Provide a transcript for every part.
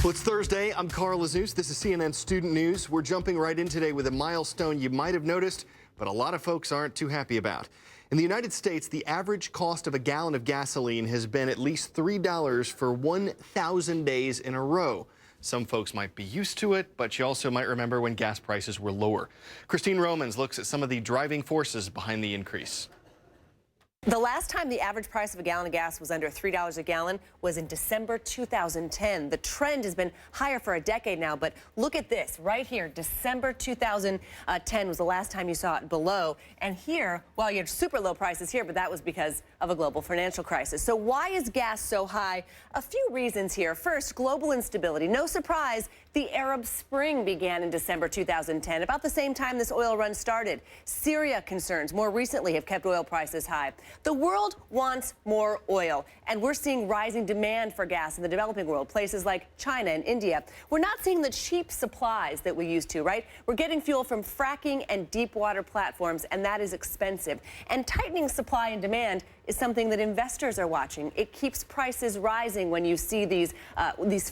Well, it's Thursday. I'm Carl Azus. This is CNN Student News. We're jumping right in today with a milestone you might have noticed, but a lot of folks aren't too happy about. In the United States, the average cost of a gallon of gasoline has been at least $3 for 1,000 days in a row. Some folks might be used to it, but you also might remember when gas prices were lower. Christine Romans looks at some of the driving forces behind the increase. The last time the average price of a gallon of gas was under $3 a gallon was in December 2010. The trend has been higher for a decade now, but look at this right here. December 2010 was the last time you saw it below. And here, well, you had super low prices here, but that was because of a global financial crisis. So why is gas so high? A few reasons here. First, global instability. No surprise, the Arab Spring began in December 2010, about the same time this oil run started. Syria concerns more recently have kept oil prices high. The world wants more oil, and we're seeing rising demand for gas in the developing world, places like China and India. We're not seeing the cheap supplies that we used to, right? We're getting fuel from fracking and deep water platforms, and that is expensive. And tightening supply and demand is something that investors are watching. It keeps prices rising when you see these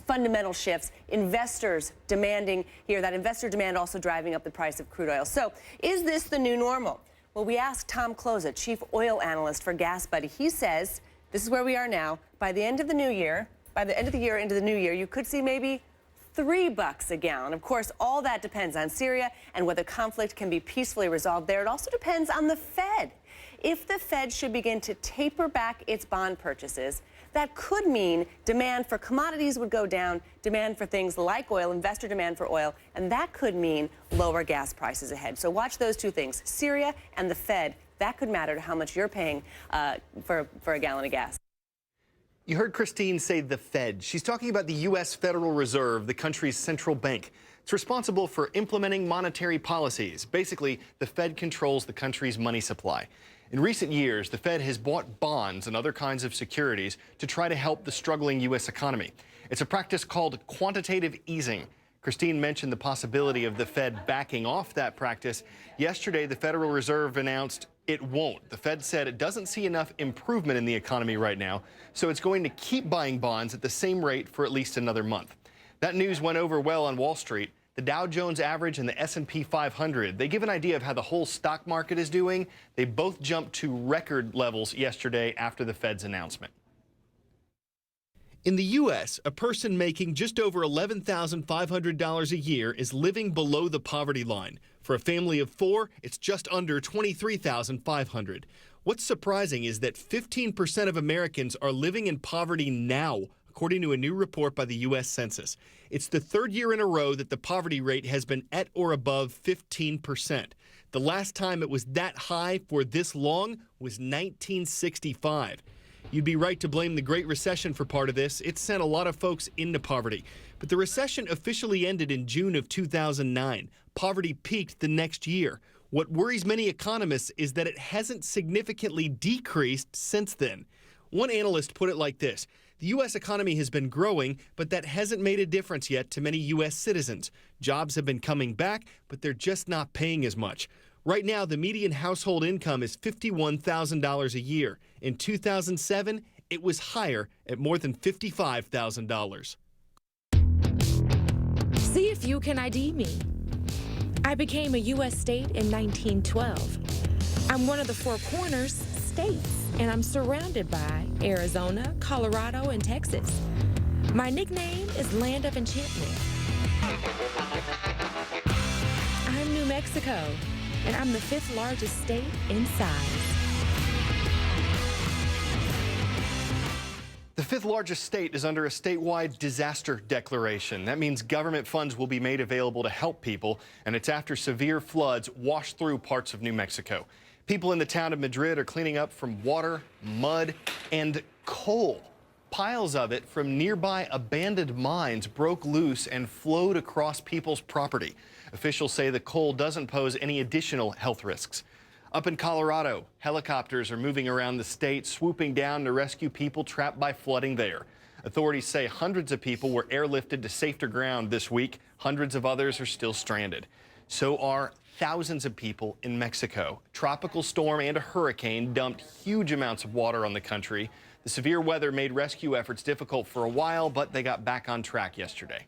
fundamental shifts. Investors demanding here, that investor demand also driving up the price of crude oil. So is this the new normal? Well, we asked Tom Kloza, chief oil analyst for GasBuddy. He says this is where we are now. By the end of the new year, into the new year, you could see maybe $3 a gallon. Of course, all that depends on Syria and whether conflict can be peacefully resolved there. It also depends on the Fed. If the Fed should begin to taper back its bond purchases, that could mean demand for commodities would go down, demand for things like oil, investor demand for oil, and that could mean lower gas prices ahead. So watch those two things, Syria and the Fed. That could matter to how much you're paying for a gallon of gas. You heard Christine say the Fed. She's talking about the U.S. Federal Reserve, the country's central bank. It's responsible for implementing monetary policies. Basically, the Fed controls the country's money supply. In recent years, the Fed has bought bonds and other kinds of securities to try to help the struggling U.S. economy. It's a practice called quantitative easing. Christine mentioned the possibility of the Fed backing off that practice. Yesterday, the Federal Reserve announced it won't. The Fed said it doesn't see enough improvement in the economy right now, so it's going to keep buying bonds at the same rate for at least another month. That news went over well on Wall Street. The Dow Jones average and the S&P 500, they give an idea of how the whole stock market is doing. They both jumped to record levels yesterday after the Fed's announcement. In the U.S., a person making just over $11,500 a year is living below the poverty line. For a family of four, it's just under $23,500. What's surprising is that 15% of Americans are living in poverty now, according to a new report by the U.S. Census. It's the third year in a row that the poverty rate has been at or above 15%. The last time it was that high for this long was 1965. You'd be right to blame the Great Recession for part of this. It sent a lot of folks into poverty. But the recession officially ended in June of 2009. Poverty peaked the next year. What worries many economists is that it hasn't significantly decreased since then. One analyst put it like this: the U.S. economy has been growing, but that hasn't made a difference yet to many U.S. citizens. Jobs have been coming back, but they're just not paying as much. Right now, the median household income is $51,000 a year. In 2007, it was higher at more than $55,000. See if you can ID me. I became a U.S. state in 1912. I'm one of the Four Corners states, and I'm surrounded by Arizona, Colorado, and Texas. My nickname is Land of Enchantment. I'm New Mexico, and I'm the 5th largest state in size. The 5th largest state is under a statewide disaster declaration. That means government funds will be made available to help people, and it's after severe floods washed through parts of New Mexico. People in the town of Madrid are cleaning up from water, mud, and coal. Piles of it from nearby abandoned mines broke loose and flowed across people's property. Officials say the coal doesn't pose any additional health risks. Up in Colorado, helicopters are moving around the state, swooping down to rescue people trapped by flooding there. Authorities say hundreds of people were airlifted to safer ground this week. Hundreds of others are still stranded. So are thousands of people in Mexico. A tropical storm and a hurricane dumped huge amounts of water on the country. The severe weather made rescue efforts difficult for a while, but they got back on track yesterday.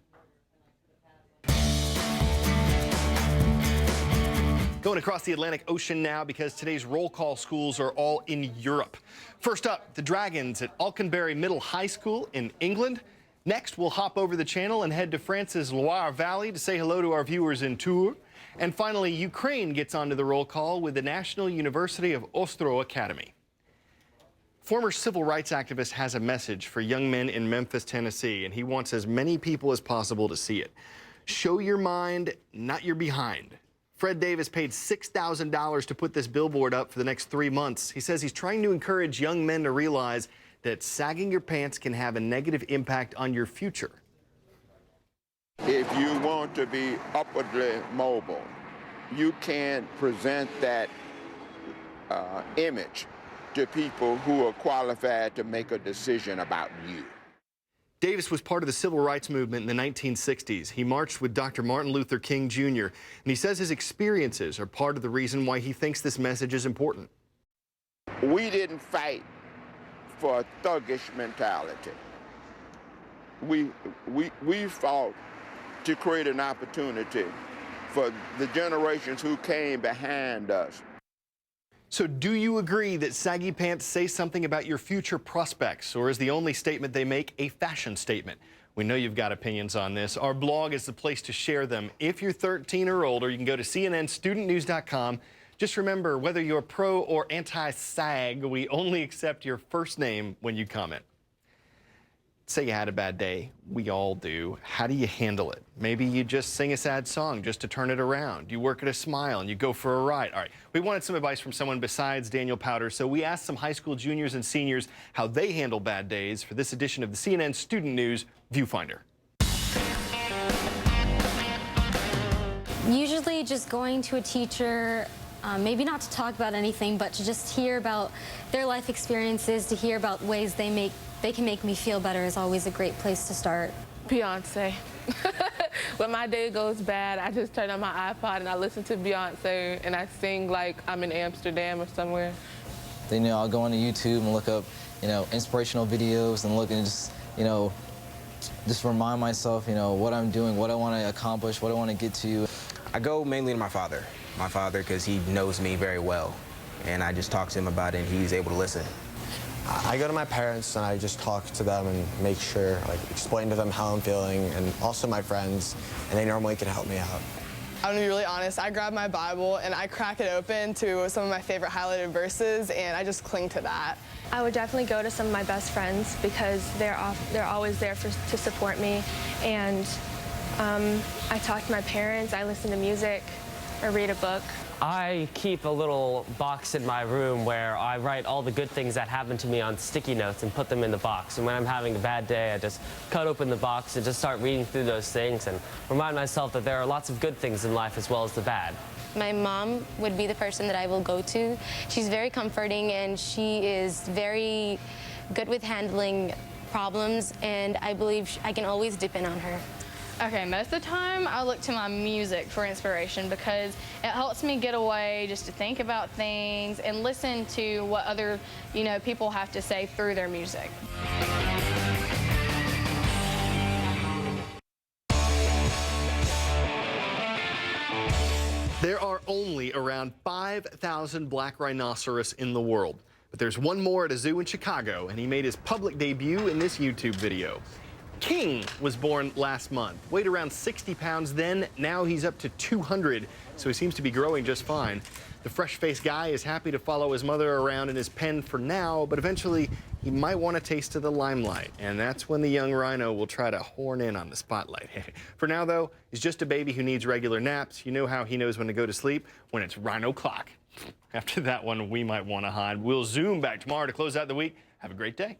Going across the Atlantic Ocean now because today's roll call schools are all in Europe. First up, the Dragons at Alconbury Middle High School in England. Next, we'll hop over the channel and head to France's Loire Valley to say hello to our viewers in Tours. And finally, Ukraine gets onto the roll call with the National University of Ostro Academy. Former civil rights activist has a message for young men in Memphis, Tennessee, and he wants as many people as possible to see it. Show your mind, not your behind. Fred Davis paid $6,000 to put this billboard up for the next 3 months. He says he's trying to encourage young men to realize that sagging your pants can have a negative impact on your future. If you want to be upwardly mobile, you can't present that image to people who are qualified to make a decision about you. Davis was part of the civil rights movement in the 1960s. He marched with Dr. Martin Luther King Jr., and he says his experiences are part of the reason why he thinks this message is important. We didn't fight for a thuggish mentality. We fought to create an opportunity for the generations who came behind us. So do you agree that saggy pants say something about your future prospects, or is the only statement they make a fashion statement? We know you've got opinions on this. Our blog is the place to share them. If you're 13 or older, you can go to cnnstudentnews.com. Just remember, whether you're pro or anti-sag, we only accept your first name when you comment. Say you had a bad day. We all do. How do you handle it? Maybe you just sing a sad song just to turn it around. You work at a Smile and you go for a ride. All right, we wanted some advice from someone besides Daniel Powter, so we asked some high school juniors and seniors how they handle bad days for this edition of the CNN Student News Viewfinder. Usually just going to a teacher, maybe not to talk about anything, but to just hear about their life experiences, to hear about ways they can make me feel better is always a great place to start. Beyonce. When my day goes bad, I just turn on my iPod and I listen to Beyonce and I sing like I'm in Amsterdam or somewhere. Then, I'll go onto YouTube and look up, inspirational videos and look and just remind myself, what I'm doing, what I want to accomplish, what I want to get to. I go mainly to my father, because he knows me very well, and I just talk to him about it and he's able to listen. I go to my parents and I just talk to them and make sure, explain to them how I'm feeling, and also my friends, and they normally can help me out. I'm gonna be really honest, I grab my Bible and I crack it open to some of my favorite highlighted verses, and I just cling to that. I would definitely go to some of my best friends because they're always there to support me, and I talk to my parents, I listen to music, or read a book. I keep a little box in my room where I write all the good things that happen to me on sticky notes and put them in the box. And when I'm having a bad day, I just cut open the box and just start reading through those things and remind myself that there are lots of good things in life as well as the bad. My mom would be the person that I will go to. She's very comforting and she is very good with handling problems, and I believe I can always dip in on her. Okay, most of the time I look to my music for inspiration because it helps me get away just to think about things and listen to what other, people have to say through their music. There are only around 5,000 black rhinoceros in the world, but there's one more at a zoo in Chicago, and he made his public debut in this YouTube video. King was born last month, weighed around 60 pounds then, now he's up to 200, so he seems to be growing just fine. The fresh-faced guy is happy to follow his mother around in his pen for now, but eventually he might want a taste of the limelight, and that's when the young rhino will try to horn in on the spotlight. For now, though, he's just a baby who needs regular naps. You know how he knows when to go to sleep? When it's rhino clock. After that one, we might want to hide. We'll zoom back tomorrow to close out the week. Have a great day.